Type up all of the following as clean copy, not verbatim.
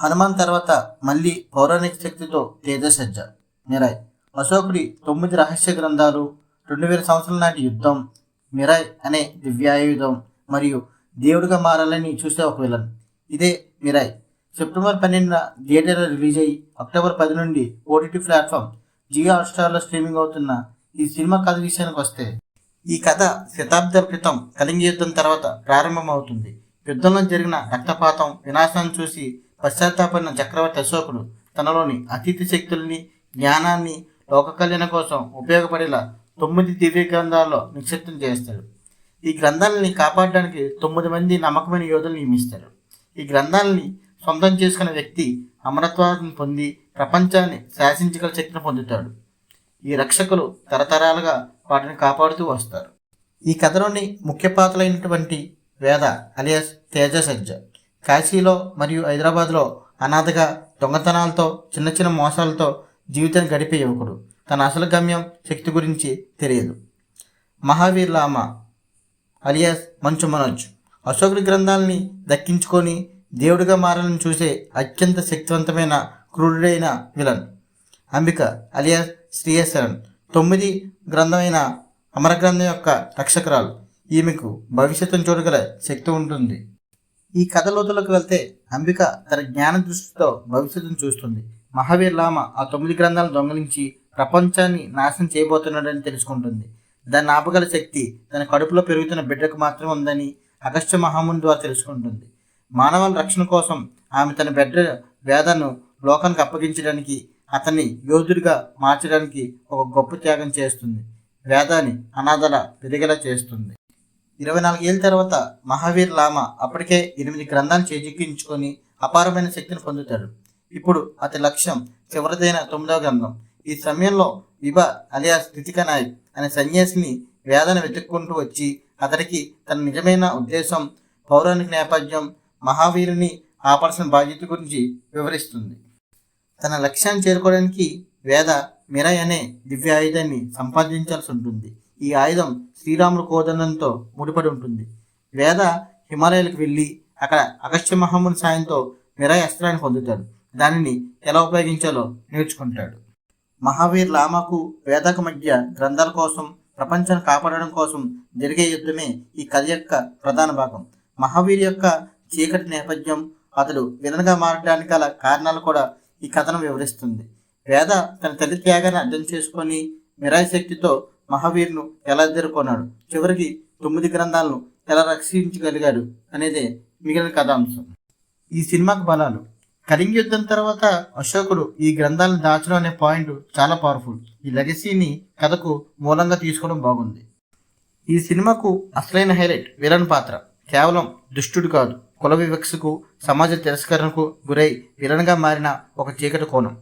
హనుమాన్ తర్వాత మళ్ళీ పౌరాణిక శక్తితో తేజసజ్జ మిరాయ్. అశోకుడి 9 రహస్య గ్రంథాలు, 2000 సంవత్సరాల నాటి యుద్ధం, మిరాయ్ అనే దివ్యాయుధం మరియు దేవుడిగా మారాలని చూసే ఒక విలన్. ఇదే మిరాయ్. సెప్టెంబర్ 12న థియేటర్లో రిలీజ్ అయ్యి అక్టోబర్ 10 నుండి ఓటీటీ ప్లాట్ఫామ్ జియో హాట్‌స్టార్లో స్ట్రీమింగ్ అవుతున్న ఈ సినిమా కథ విషయానికి వస్తే, ఈ కథ శతాబ్దాల క్రితం కళింగ యుద్ధం తర్వాత ప్రారంభమవుతుంది. యుద్ధంలో జరిగిన రక్తపాతం, వినాశాన్ని చూసి పశ్చాత్తాపడిన చక్రవర్తి అశోకుడు తనలోని అతీత శక్తుల్ని, జ్ఞానాన్ని లోక కళ్యాణం కోసం ఉపయోగపడేలా 9 దివ్య గ్రంథాల్లో నిక్షిప్తం చేస్తాడు. ఈ గ్రంథాలని కాపాడడానికి 9 మంది నమ్మకమైన యోధులు నియమిస్తారు. ఈ గ్రంథాలని సొంతం చేసుకున్న వ్యక్తి అమరత్వాన్ని పొంది ప్రపంచాన్ని శాసించగల శక్తిని పొందుతాడు. ఈ రక్షకులు తరతరాలుగా వాటిని కాపాడుతూ వస్తారు. ఈ కథలోని ముఖ్య పాత్రలైనటువంటి వేద అలియాస్ తేజసజ్జ కాశీలో మరియు హైదరాబాద్లో అనాథగా దొంగతనాలతో చిన్న చిన్న మోసాలతో జీవితాన్ని గడిపే యువకుడు. తన అసలు గమ్యం శక్తి గురించి తెలియదు. మహావీర్ లామా అలియాస్ మంచు మనోజ్ అశోకుడి గ్రంథాలని దక్కించుకొని దేవుడిగా మారాలని చూసే అత్యంత శక్తివంతమైన క్రూరుడైన విలన్. అంబిక అలియాస్ శ్రీయశరణ్ 9 గ్రంథమైన అమరగ్రంథం యొక్క రక్షకురాలు. ఈమెకు భవిష్యత్తును చూడగల శక్తి ఉంటుంది. ఈ కథ లోతులకు వెళ్తే అంబిక తన జ్ఞాన దృష్టితో భవిష్యత్తును చూస్తుంది. మహావీర్ లామా ఆ 9 గ్రంథాలను దొంగలించి ప్రపంచాన్ని నాశనం చేయబోతున్నాడని తెలుసుకుంటుంది. దాన్ని ఆపగల శక్తి తన కడుపులో పెరుగుతున్న బిడ్డకు మాత్రమే ఉందని అగస్త్య మహాముని ద్వారా తెలుసుకుంటుంది. మానవాళి రక్షణ కోసం ఆమె తన బిడ్డ వేదను లోకానికి అప్పగించడానికి, అతన్ని యోధుడిగా మార్చడానికి ఒక గొప్ప త్యాగం చేస్తుంది. వేదాన్ని అనాథల పెరిగేలా చేస్తుంది. 24 ఏళ్ళ తర్వాత మహావీర్ లామా అప్పటికే 8 గ్రంథాలు చేజిక్కించుకొని అపారమైన శక్తిని పొందుతాడు. ఇప్పుడు అతని లక్ష్యం చివరిదైన 9వ గ్రంథం. ఈ సమయంలో విభా అలియాస్ రితికా నాయక్ అనే సన్యాసిని వేదాన్ని వెతుక్కుంటూ వచ్చి అతడికి తన నిజమైన ఉద్దేశం, పౌరాణిక నేపథ్యం, మహావీరుని ఆపాల్సిన బాధ్యత గురించి వివరిస్తుంది. తన లక్ష్యాన్ని చేరుకోవడానికి వేద మిరాయ్ అనే దివ్య ఆయుధాన్ని సంపాదించాల్సి ఉంటుంది. ఈ ఆయుధం శ్రీరాముడు కోదండంతో ముడిపడి ఉంటుంది. వేద హిమాలయాలకు వెళ్ళి అక్కడ అగస్త్య మహాముని సాయంతో మిరాయ్ అస్త్రాన్ని పొందుతాడు. దానిని ఎలా ఉపయోగించాలో నేర్చుకుంటాడు. మహావీర్ లామాకు వేదకు మధ్య గ్రంథాల కోసం, ప్రపంచాన్ని కాపాడడం కోసం జరిగే యుద్ధమే ఈ కథ యొక్క ప్రధాన భాగం. మహావీర్ యొక్క చీకటి నేపథ్యం, అతడు విలన్గా మారడానికి గల కారణాలు కూడా ఈ కథను వివరిస్తుంది. వేద తన తల్లి త్యాగాన్ని అర్థం చేసుకొని మిరాయ్ శక్తితో మహావీర్ను ఎలా ఎదుర్కొన్నాడు, చివరికి 9 గ్రంథాలను ఎలా రక్షించగలిగాడు అనేదే మిగిలిన కథాంశం. ఈ సినిమాకు బలాలు. కళింగ యుద్ధం తర్వాత అశోకుడు ఈ గ్రంథాలను దాచడం అనే పాయింట్ చాలా పవర్ఫుల్. ఈ లెగసీని కథకు మూలంగా తీసుకోవడం బాగుంది. ఈ సినిమాకు అసలైన హైలైట్ విలన్ పాత్ర. కేవలం దుష్టుడు కాదు, కుల వివక్షకు, సమాజ తిరస్కరణకు గురై విలన్గా మారిన ఒక చీకటి కోణం.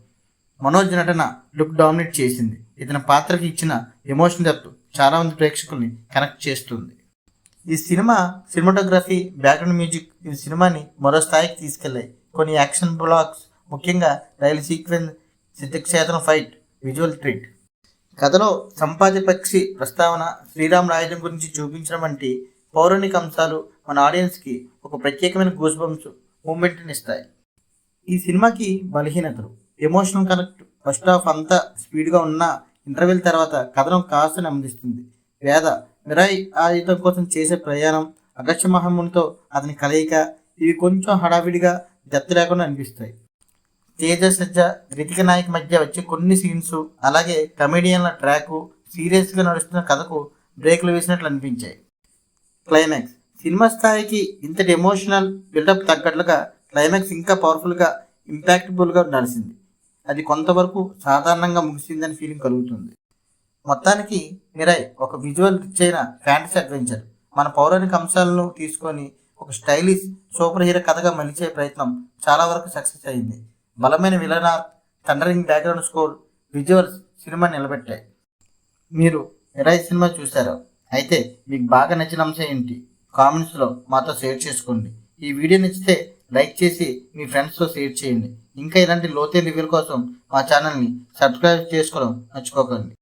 మనోజ్ నటన లుక్ డామినేట్ చేసింది. ఇతని పాత్రకి ఇచ్చిన ఎమోషన్ డెప్త్ చాలా మంది ప్రేక్షకుల్ని కనెక్ట్ చేస్తుంది. ఈ సినిమా సినిమాటోగ్రఫీ, బ్యాక్గ్రౌండ్ మ్యూజిక్ ఈ సినిమాని మరో స్థాయికి తీసుకెళ్లాయి. కొన్ని యాక్షన్ బ్లాక్స్, ముఖ్యంగా రైలు సీక్వెన్స్, శతక్షేత్రం ఫైట్ విజువల్ ట్రీట్. కథలో సంపాద్య పక్షి ప్రస్తావన, శ్రీరాముల ఆయుధం గురించి చూపించడం వంటి పౌరాణిక అంశాలు మన ఆడియన్స్కి ఒక ప్రత్యేకమైన గూస్ బంప్స్ మూమెంట్ని ఇస్తాయి. ఈ సినిమాకి బలహీనతలు. Emotional connect. ఫస్ట్ హాఫ్ అంతా స్పీడ్గా ఉన్న ఇంటర్వెల్ తర్వాత కథను కాస్త నెమ్మదిస్తుంది. వేద మిరాయ్ ఆయుధం కోసం చేసే ప్రయాణం, అగస్త్య మహామునితో అతని కలయిక ఇవి కొంచెం హడావిడిగా డెప్త్ లేకుండా అనిపిస్తాయి. తేజసజ్జ, రితికా నాయక్ మధ్య వచ్చే కొన్ని సీన్స్, అలాగే కమెడియన్ల ట్రాకు సీరియస్గా నడుస్తున్న కథకు బ్రేక్లు వేసినట్లు అనిపించాయి. క్లైమాక్స్. సినిమా స్థాయికి ఇంతటి ఎమోషనల్ బిల్డప్ తగ్గట్లుగా క్లైమాక్స్ ఇంకా పవర్ఫుల్గా, ఇంపాక్ట్ఫుల్గా నడిచింది. అది కొంతవరకు సాధారణంగా ముగిసిందని ఫీలింగ్ కలుగుతుంది. మొత్తానికి మిరాయ్ ఒక విజువల్ రిచ్ అయిన ఫ్యాంటసీ అడ్వెంచర్. మన పౌరాణిక అంశాలను తీసుకొని ఒక స్టైలిష్ సూపర్ హీరో కథగా మలిచే ప్రయత్నం చాలా వరకు సక్సెస్ అయింది. బలమైన villain arc, thundering background score, visuals cinema నిలబెట్టాయి. మీరు మిరాయ్ సినిమా చూసారా? అయితే మీకు బాగా నచ్చిన అంశం ఏంటి? కామెంట్స్లో మాతో షేర్ చేసుకోండి. ఈ వీడియో నచ్చితే లైక్ చేసి మీ ఫ్రెండ్స్తో షేర్ చేయండి. ఇంకా ఇలాంటి లోతైన రివ్యూల కోసం మా ఛానల్ని సబ్స్క్రైబ్ చేసుకోవడం మర్చిపోకండి.